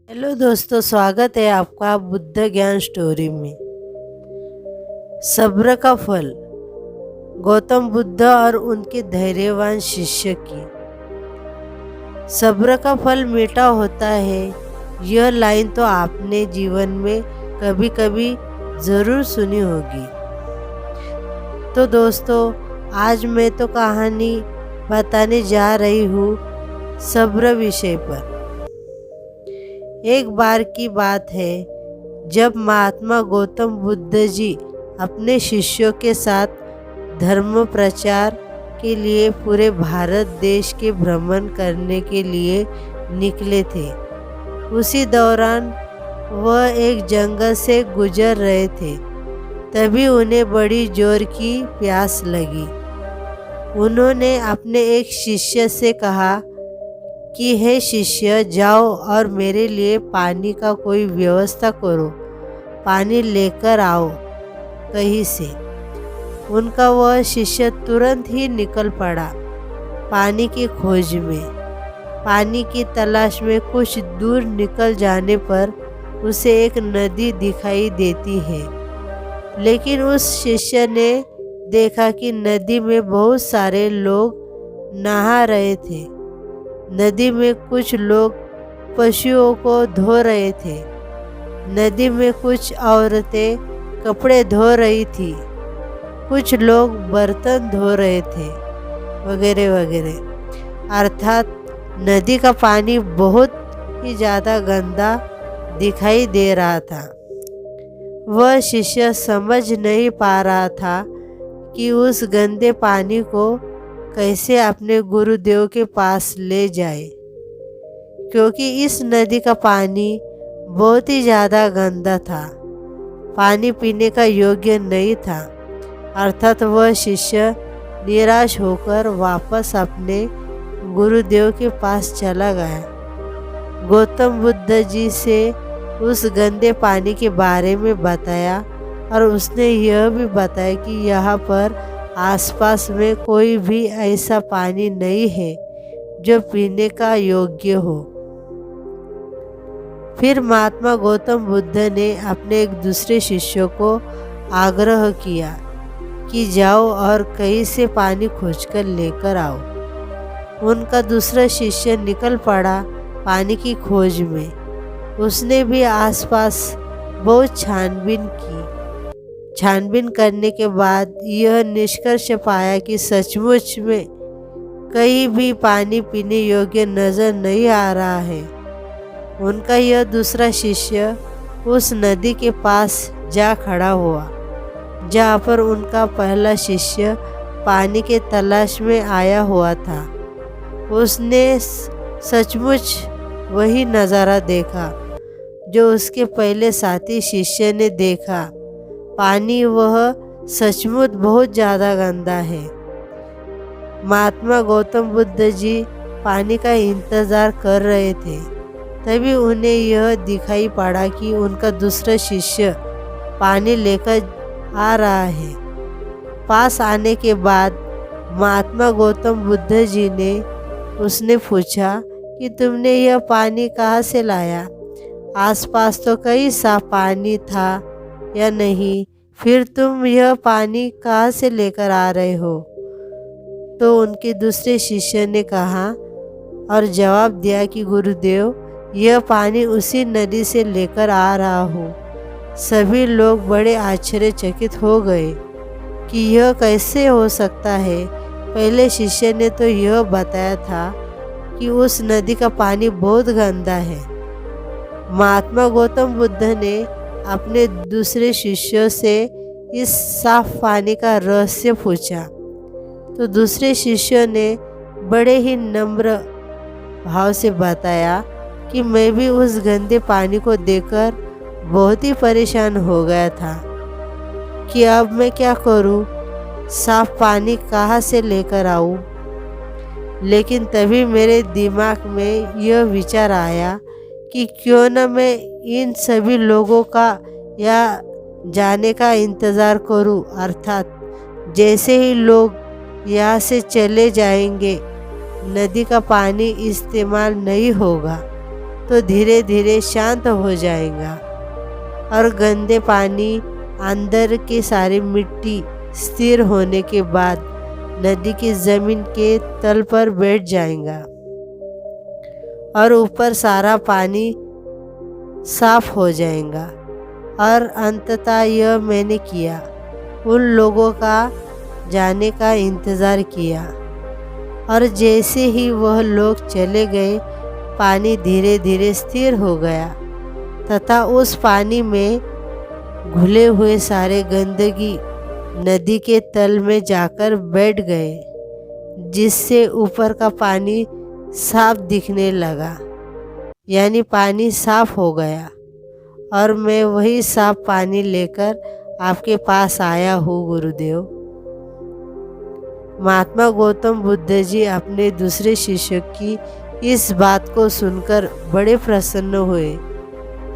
Hello दोस्तों, स्वागत है आपका बुद्ध ज्ञान स्टोरी में। सब्र का फल। गौतम बुद्ध और उनके धैर्यवान शिष्य की। सब्र का फल मीठा होता है, यह लाइन तो आपने जीवन में कभी कभी ज़रूर सुनी होगी। तो दोस्तों, आज मैं तो कहानी बताने जा रही हूँ सब्र विषय पर। एक बार की बात है जब महात्मा गौतम बुद्ध जी अपने शिष्यों के साथ धर्म प्रचार के लिए पूरे भारत देश के भ्रमण करने के लिए निकले थे। उसी दौरान वह एक जंगल से गुजर रहे थे। तभी उन्हें बड़ी जोर की प्यास लगी। उन्होंने अपने एक शिष्य से कहा कि हे शिष्य, जाओ और मेरे लिए पानी का कोई व्यवस्था करो, पानी लेकर आओ कहीं से। उनका वह शिष्य तुरंत ही निकल पड़ा पानी की खोज में। पानी की तलाश में कुछ दूर निकल जाने पर उसे एक नदी दिखाई देती है। लेकिन उस शिष्य ने देखा कि नदी में बहुत सारे लोग नहा रहे थे। नदी में कुछ लोग पशुओं को धो रहे थे। नदी में कुछ औरतें कपड़े धो रही थी, कुछ लोग बर्तन धो रहे थे, वगैरह वगैरह। अर्थात नदी का पानी बहुत ही ज़्यादा गंदा दिखाई दे रहा था। वह शिष्य समझ नहीं पा रहा था कि उस गंदे पानी को कैसे अपने गुरुदेव के पास ले जाए, क्योंकि इस नदी का पानी बहुत ही ज़्यादा गंदा था, पानी पीने का योग्य नहीं था। अर्थात वह शिष्य निराश होकर वापस अपने गुरुदेव के पास चला गया। गौतम बुद्ध जी से उस गंदे पानी के बारे में बताया और उसने यह भी बताया कि यहाँ पर आसपास में कोई भी ऐसा पानी नहीं है जो पीने का योग्य हो। फिर महात्मा गौतम बुद्ध ने अपने एक दूसरे शिष्य को आग्रह किया कि जाओ और कहीं से पानी खोजकर लेकर आओ। उनका दूसरा शिष्य निकल पड़ा पानी की खोज में। उसने भी आसपास बहुत छानबीन की। छानबीन करने के बाद यह निष्कर्ष पाया कि सचमुच में कहीं भी पानी पीने योग्य नज़र नहीं आ रहा है। उनका यह दूसरा शिष्य उस नदी के पास जा खड़ा हुआ जहाँ पर उनका पहला शिष्य पानी के तलाश में आया हुआ था। उसने सचमुच वही नज़ारा देखा जो उसके पहले साथी शिष्य ने देखा। पानी वह सचमुच बहुत ज़्यादा गंदा है। महात्मा गौतम बुद्ध जी पानी का इंतज़ार कर रहे थे। तभी उन्हें यह दिखाई पड़ा कि उनका दूसरा शिष्य पानी लेकर आ रहा है। पास आने के बाद महात्मा गौतम बुद्ध जी ने उसने पूछा कि तुमने यह पानी कहाँ से लाया? आसपास तो कई साफ पानी था या नहीं, फिर तुम यह पानी कहाँ से लेकर आ रहे हो? तो उनके दूसरे शिष्य ने कहा और जवाब दिया कि गुरुदेव, यह पानी उसी नदी से लेकर आ रहा हूँ। सभी लोग बड़े आश्चर्यचकित हो गए कि यह कैसे हो सकता है। पहले शिष्य ने तो यह बताया था कि उस नदी का पानी बहुत गंदा है। महात्मा गौतम बुद्ध ने अपने दूसरे शिष्यों से इस साफ पानी का रहस्य पूछा। तो दूसरे शिष्य ने बड़े ही नम्र भाव से बताया कि मैं भी उस गंदे पानी को देखकर बहुत ही परेशान हो गया था कि अब मैं क्या करूं, साफ पानी कहाँ से लेकर आऊं। लेकिन तभी मेरे दिमाग में यह विचार आया कि क्यों न मैं इन सभी लोगों का या जाने का इंतज़ार करूं। अर्थात जैसे ही लोग यहाँ से चले जाएंगे, नदी का पानी इस्तेमाल नहीं होगा। तो धीरे धीरे शांत हो जाएगा और गंदे पानी अंदर की सारी मिट्टी स्थिर होने के बाद नदी की जमीन के तल पर बैठ जाएगा और ऊपर सारा पानी साफ हो जाएगा। और अंततः यह मैंने किया, उन लोगों का जाने का इंतज़ार किया और जैसे ही वह लोग चले गए पानी धीरे धीरे स्थिर हो गया तथा उस पानी में घुले हुए सारे गंदगी नदी के तल में जाकर बैठ गए, जिससे ऊपर का पानी साफ दिखने लगा, यानी पानी साफ हो गया। और मैं वही साफ पानी लेकर आपके पास आया हूँ गुरुदेव। महात्मा गौतम बुद्ध जी अपने दूसरे शिष्य की इस बात को सुनकर बड़े प्रसन्न हुए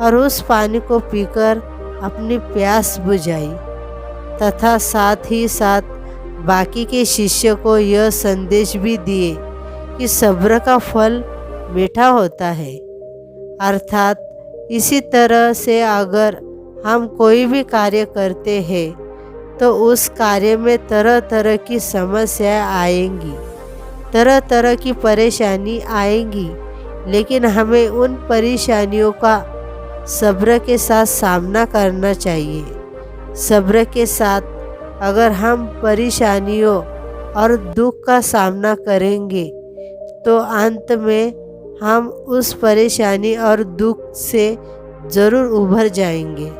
और उस पानी को पीकर अपनी प्यास बुझाई तथा साथ ही साथ बाकी के शिष्य को यह संदेश भी दिए कि सब्र का फल मीठा होता है। अर्थात इसी तरह से अगर हम कोई भी कार्य करते हैं तो उस कार्य में तरह तरह की समस्याएं आएंगी, तरह तरह की परेशानी आएंगी, लेकिन हमें उन परेशानियों का सब्र के साथ सामना करना चाहिए। सब्र के साथ अगर हम परेशानियों और दुख का सामना करेंगे तो अंत में हम उस परेशानी और दुख से ज़रूर उभर जाएंगे।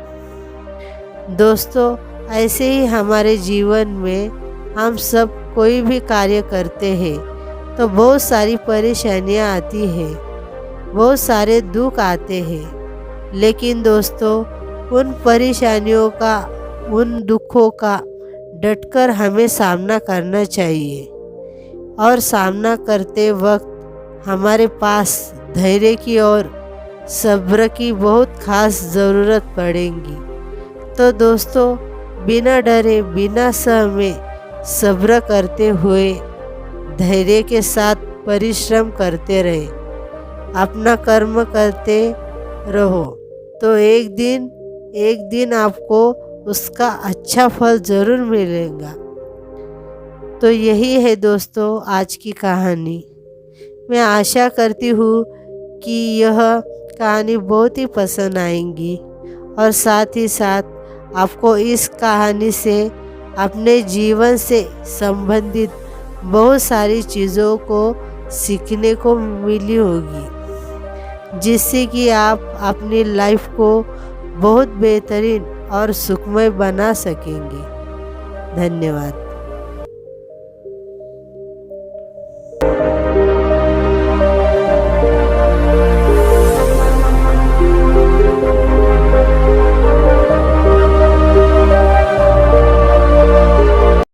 दोस्तों, ऐसे ही हमारे जीवन में हम सब कोई भी कार्य करते हैं तो बहुत सारी परेशानियां आती हैं, बहुत सारे दुख आते हैं, लेकिन दोस्तों उन परेशानियों का, उन दुखों का डटकर हमें सामना करना चाहिए और सामना करते वक्त हमारे पास धैर्य की और सब्र की बहुत खास ज़रूरत पड़ेगी। तो दोस्तों, बिना डरे बिना सहमे सब्र करते हुए धैर्य के साथ परिश्रम करते रहे, अपना कर्म करते रहो, तो एक दिन आपको उसका अच्छा फल ज़रूर मिलेगा। तो यही है दोस्तों आज की कहानी। मैं आशा करती हूँ कि यह कहानी बहुत ही पसंद आएगी और साथ ही साथ आपको इस कहानी से अपने जीवन से संबंधित बहुत सारी चीज़ों को सीखने को मिली होगी, जिससे कि आप अपनी लाइफ को बहुत बेहतरीन और सुखमय बना सकेंगे। धन्यवाद।